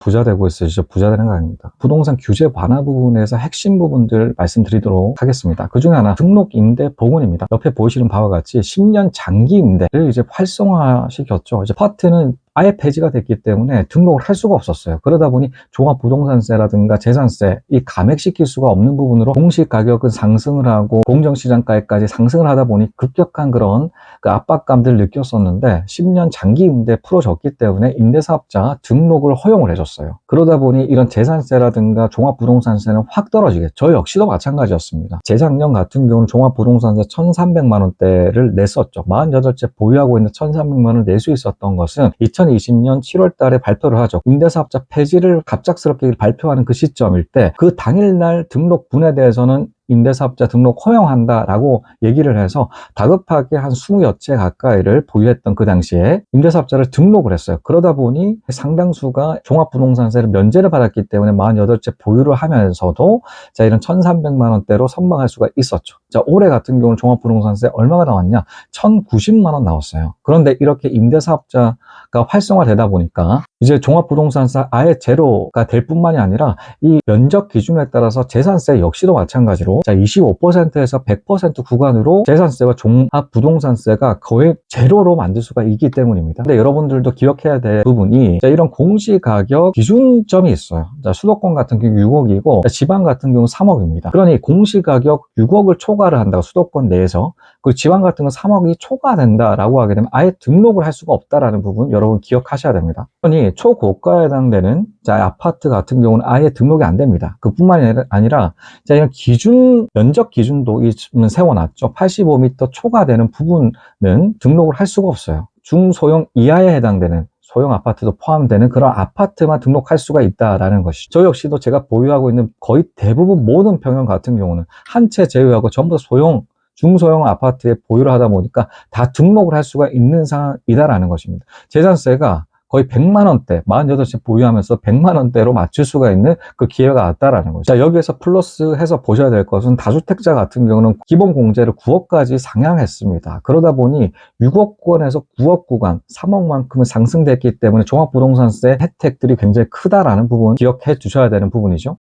부자 되고 있어요. 진짜 부자 되는 거 아닙니다. 부동산 규제 완화 부분에서 핵심 부분들 말씀드리도록 하겠습니다. 그 중에 하나 등록 임대 복원입니다. 옆에 보시는 바와 같이 10년 장기 임대를 이제 활성화시켰죠. 이제 아파트는 아예 폐지가 됐기 때문에 등록을 할 수가 없었어요. 그러다 보니 종합부동산세라든가 재산세 이 감액시킬 수가 없는 부분으로 공시가격은 상승을 하고 공정시장가액까지 상승을 하다 보니 급격한 그런 그 압박감들을 느꼈었는데 10년 장기 임대 풀어졌기 때문에 임대사업자 등록을 허용을 해줬어요. 그러다 보니 이런 재산세라든가 종합부동산세는 확 떨어지겠죠. 저 역시도 마찬가지였습니다. 재작년 같은 경우는 종합부동산세 1,300만 원대를 냈었죠. 48채 보유하고 있는 1,300만 원을 낼 수 있었던 것은 2020년 7월 달에 발표를 하죠. 임대사업자 폐지를 갑작스럽게 발표하는 그 시점일 때 그 당일날 등록분에 대해서는 임대사업자 등록 허용한다라고 얘기를 해서 다급하게 한 20여 채 가까이를 보유했던 그 당시에 임대사업자를 등록을 했어요. 그러다 보니 상당수가 종합부동산세를 면제를 받았기 때문에 48채 보유를 하면서도 자, 이런 1,300만 원대로 선방할 수가 있었죠. 자, 올해 같은 경우는 종합부동산세 얼마가 나왔냐? 1,090만 원 나왔어요. 그런데 이렇게 임대사업자가 활성화되다 보니까 이제 종합부동산세 아예 제로가 될 뿐만이 아니라 이 면적 기준에 따라서 재산세 역시도 마찬가지로 자 25%에서 100% 구간으로 재산세와 종합부동산세가 거의 제로로 만들 수가 있기 때문입니다. 근데 여러분들도 기억해야 될 부분이 자, 이런 공시가격 기준점이 있어요. 자, 수도권 같은 경우 6억이고 지방 같은 경우 3억입니다. 그러니 공시가격 6억을 초과를 한다고 수도권 내에서 그리고 지방 같은 건 3억이 초과된다라고 하게 되면 아예 등록을 할 수가 없다라는 부분 여러분 기억하셔야 됩니다. 그러니 초고가에 해당되는 자, 아파트 같은 경우는 아예 등록이 안 됩니다. 그뿐만이 아니라 자, 이런 기준 면적 기준도 세워놨죠. 85m 초과되는 부분은 등록을 할 수가 없어요. 중소형 이하에 해당되는 소형 아파트도 포함되는 그런 아파트만 등록할 수가 있다라는 것이죠. 저 역시도 제가 보유하고 있는 거의 대부분 모든 평형 같은 경우는 한 채 제외하고 전부 다 중소형 아파트에 보유를 하다 보니까 다 등록을 할 수가 있는 상황이다라는 것입니다. 재산세가 거의 100만 원대, 48채 보유하면서 100만 원대로 맞출 수가 있는 그 기회가 왔다라는 거죠. 자, 여기에서 플러스 해서 보셔야 될 것은 다주택자 같은 경우는 기본 공제를 9억까지 상향했습니다. 그러다 보니 6억권에서 9억 구간, 3억만큼은 상승됐기 때문에 종합부동산세 혜택들이 굉장히 크다라는 부분 기억해 주셔야 되는 부분이죠.